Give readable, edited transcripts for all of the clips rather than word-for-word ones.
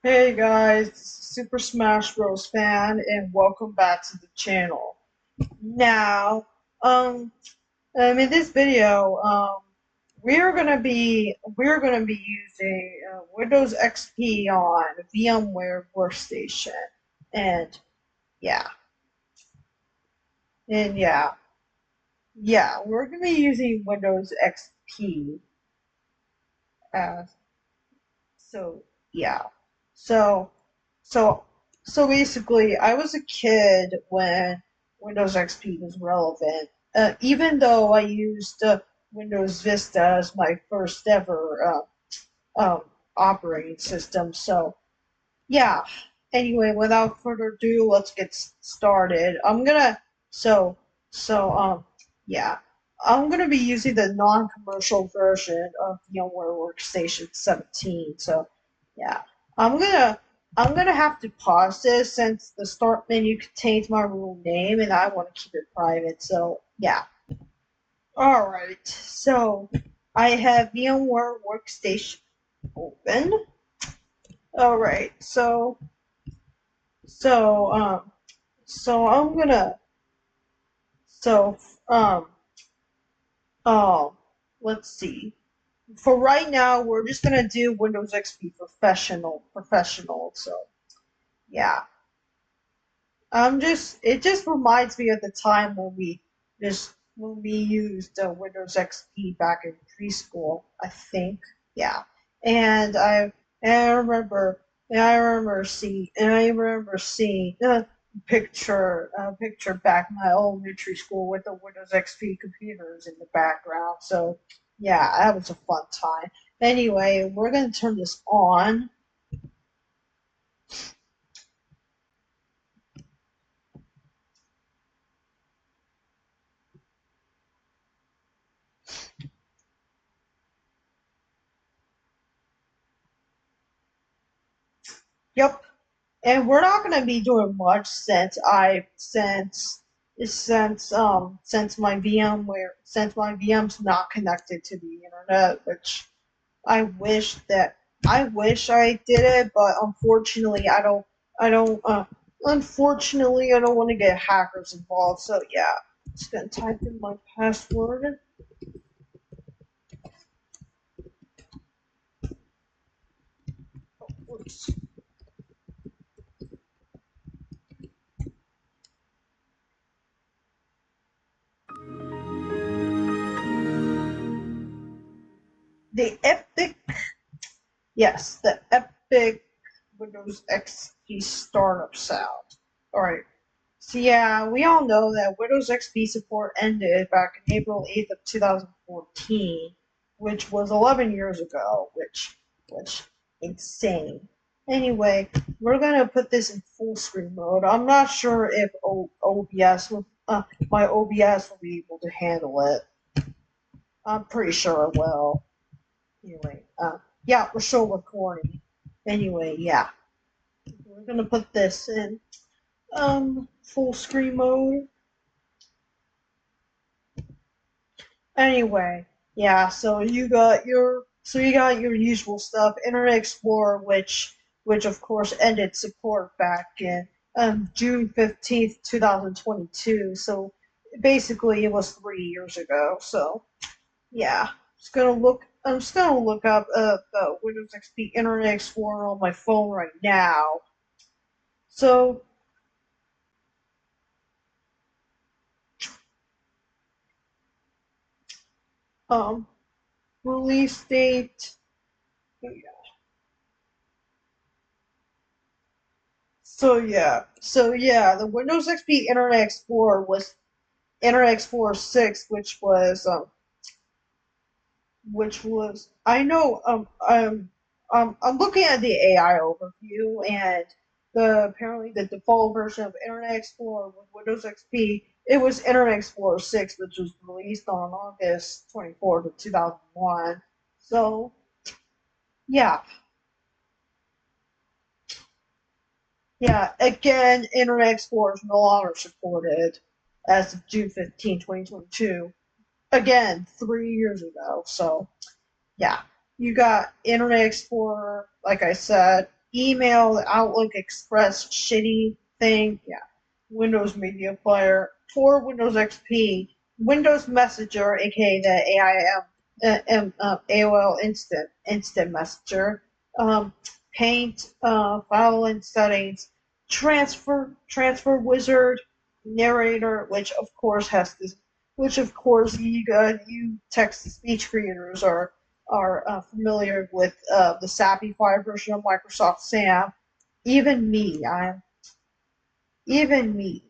Hey guys, Super Smash Bros. Fan, and welcome back to the channel. Now, um, in this video, we're gonna be using Windows XP on VMware Workstation, and yeah, and we're gonna be using Windows XP. Uh, so yeah, so So, so basically, I was a kid when Windows XP was relevant. Even though I used Windows Vista as my first ever operating system. So, yeah. Anyway, without further ado, let's get started. So, so, yeah. I'm gonna be using the non-commercial version of VMware Workstation 17. So, yeah. I'm gonna I'm gonna have to pause this since the start menu contains my real name and I want to keep it private. So, yeah. All right. So, I have VMware Workstation open. All right. So so I'm gonna so um oh let's see. For right now, we're just gonna do Windows XP professional. So yeah, it just reminds me of the time when we used Windows XP back in preschool. I think yeah, and I remember I remember seeing picture back in my elementary school with the Windows XP computers in the background. So yeah, that was a fun time. Anyway, we're gonna turn this on. Yep. And we're not going to be doing much since my VM's not connected to the internet, which I wish that I wish I did it, but I don't unfortunately I don't want to get hackers involved. So yeah, just gonna type in my password. Oops. The epic Yes, the epic Windows XP startup sound. Alright. So yeah, we all know that Windows XP support ended back in April 8th of 2014, which was 11 years ago, which insane. Anyway, we're gonna put this in full screen mode. I'm not sure if OBS my OBS will be able to handle it. I'm pretty sure it will. Anyway, yeah, we're still recording. Anyway, yeah, we're gonna put this in full screen mode. Anyway, yeah, you got your usual stuff, Internet Explorer, which of course ended support back in June 15th, 2022. So basically, it was 3 years ago. So yeah, I'm just gonna look up the Windows XP Internet Explorer on my phone right now. So um, release date. The Windows XP Internet Explorer was Internet Explorer 6, which was I know I'm looking at the AI overview, and the apparently the default version of Internet Explorer with Windows XP, it was Internet Explorer 6, which was released on August 24th of 2001. So yeah, again, Internet Explorer is no longer supported as of June 15, 2022. Again, 3 years ago. So yeah, you got Internet Explorer, like I said, email, the Outlook Express shitty thing. Yeah. Windows Media Player. For Windows XP, Windows Messenger, aka the AOL Instant Messenger. Um, Paint, file and settings, transfer wizard, narrator, which of course you text to speech creators are familiar with the Sapphire version of Microsoft SAM. Even me, I'm even me,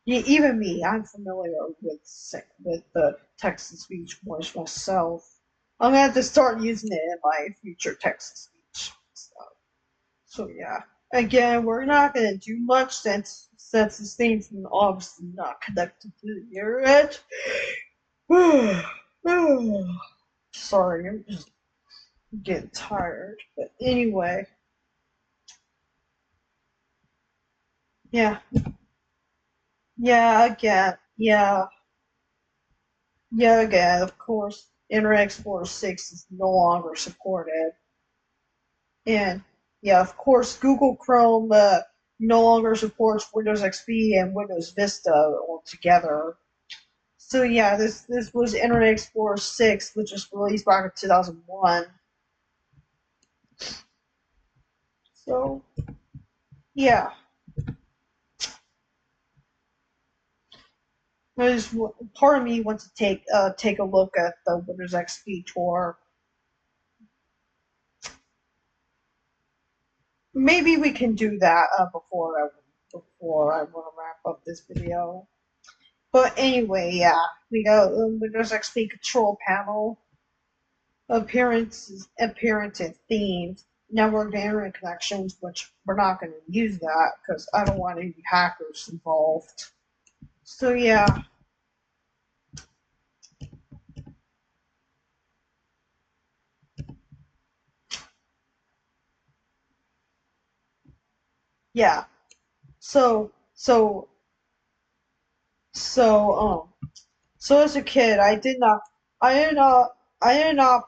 even me, I'm familiar with the text to speech voice myself. I'm gonna have to start using it in my future text to speech stuff. So yeah, again, we're not gonna do much since this thing's obviously not connected to the internet. Sorry, I'm just getting tired. But anyway, yeah, again, of course, Internet Explorer 6 is no longer supported. And yeah, of course, Google Chrome no longer supports Windows XP and Windows Vista altogether. So yeah, this was Internet Explorer 6, which was released back in 2001. So yeah, there's part of me wants to take a look at the Windows XP tour. Maybe we can do that before I want to wrap up this video. But anyway, yeah, we got Windows XP control panel, appearance and themes, network to internet connections, which we're not going to use that because I don't want any hackers involved. So yeah. So so so so as a kid, I did not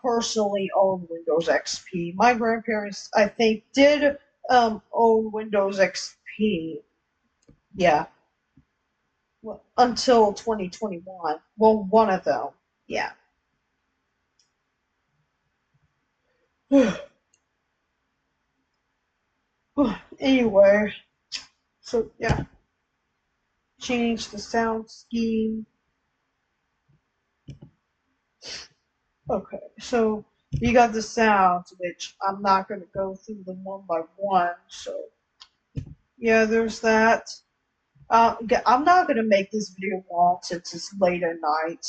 personally own Windows XP. My grandparents, I think, did own Windows XP. Yeah, well, until 2021. Well, one of them. Yeah. Anyway, so yeah, change the sound scheme. Okay, so you got the sounds, which I'm not going to go through them one by one. So yeah, there's that. I'm not going to make this video long since it's late at night.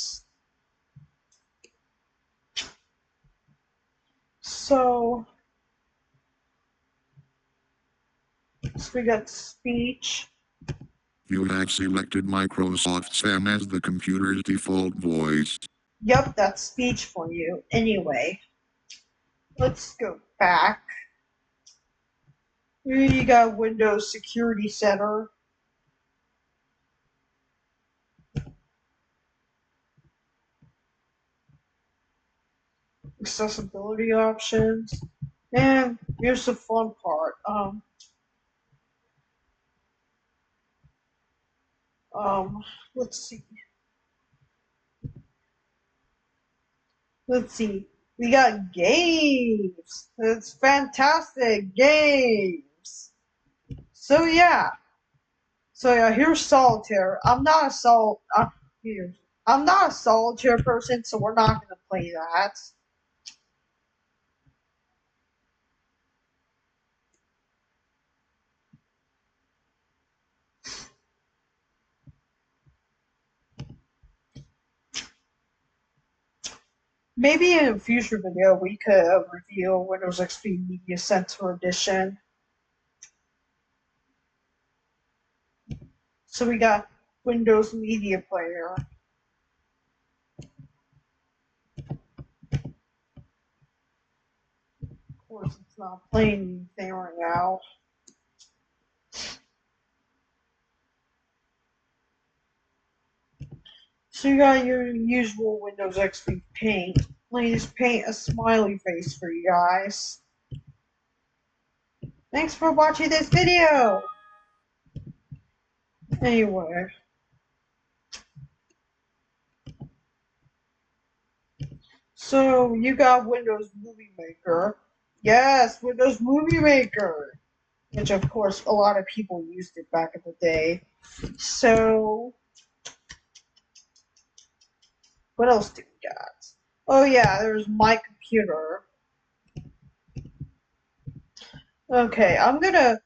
So, so we got speech. You have selected Microsoft Sam as the computer's default voice. Yep, that's speech for you. Anyway, let's go back. Here you got Windows Security Center. Accessibility options. And here's the fun part. Um, let's see. Let's see. We got games. It's fantastic games. So yeah. So yeah, here's solitaire. Here. I'm not a solitaire person, so we're not gonna play that. Maybe in a future video we could reveal Windows XP Media Center Edition. So we got Windows Media Player. Of course, it's not playing anything right now. So you got your usual Windows XP Paint. Let me just paint a smiley face for you guys. Thanks for watching this video. Anyway, so you got Windows Movie Maker. Yes, Windows Movie Maker, which of course a lot of people used it back in the day. So what else do we got? Oh yeah, there's my computer. Okay, I'm gonna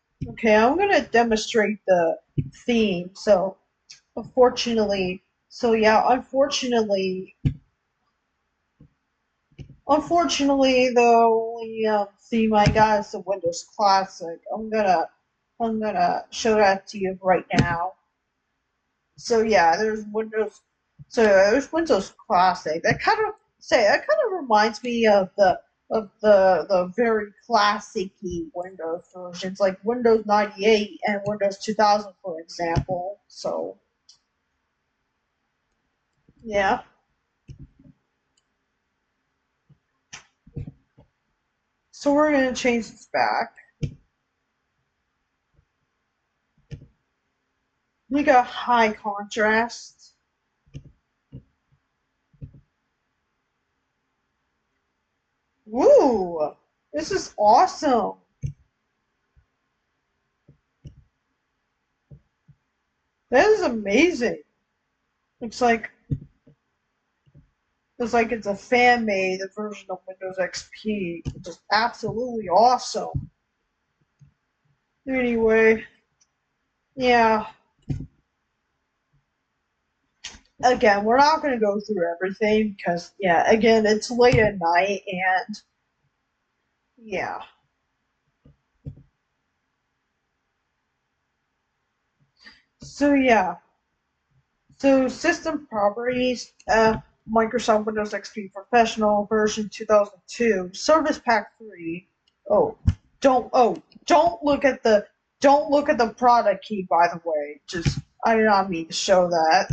demonstrate the theme. So unfortunately, the only theme I got is the Windows Classic. I'm gonna show that to you right now. So yeah, there's Windows Classic. That kind of reminds me of the very classic-y Windows versions, like Windows 98 and Windows 2000, for example. So yeah. So we're gonna change this back. We got high contrast. Woo! This is awesome. That is amazing. Looks like it's a fan made version of Windows XP, which is absolutely awesome. Anyway, yeah. Again, we're not gonna go through everything because yeah, again, it's late at night and yeah. So yeah. So system properties, Microsoft Windows XP Professional version 2002, Service Pack 3. Oh, don't look at the product key, by the way. Just I did not mean to show that.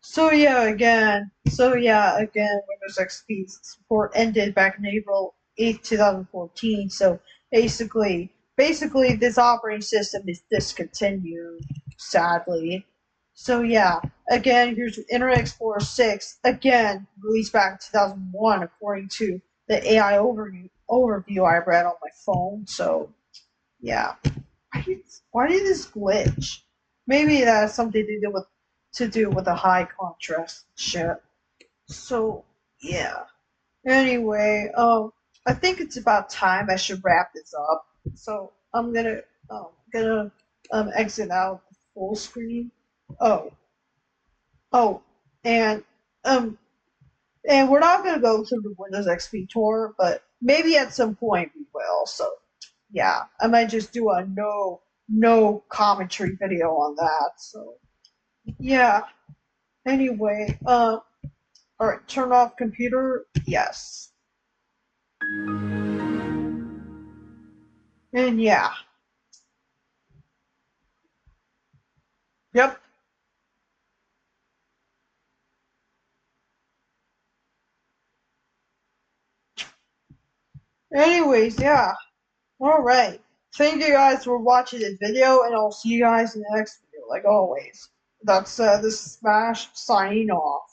So yeah, again, Windows XP support ended back in April 8th, 2014. So basically, this operating system is discontinued, sadly. So yeah, again, here's Internet Explorer 6, again released back in 2001, according to the AI overview I read on my phone. So yeah, why did this glitch? Maybe that has something to do with the high contrast shit. So yeah. Anyway, I think it's about time I should wrap this up. So I'm gonna exit out the full screen. Oh oh, and um and we're not gonna go through the Windows XP tour, but maybe at some point we will. So yeah, I might just do a no commentary video on that. So yeah. Anyway, all right, turn off computer. Yes, and yeah, yep. Anyways, yeah. All right. Thank you guys for watching this video, and I'll see you guys in the next video, like always. That's this Smash signing off.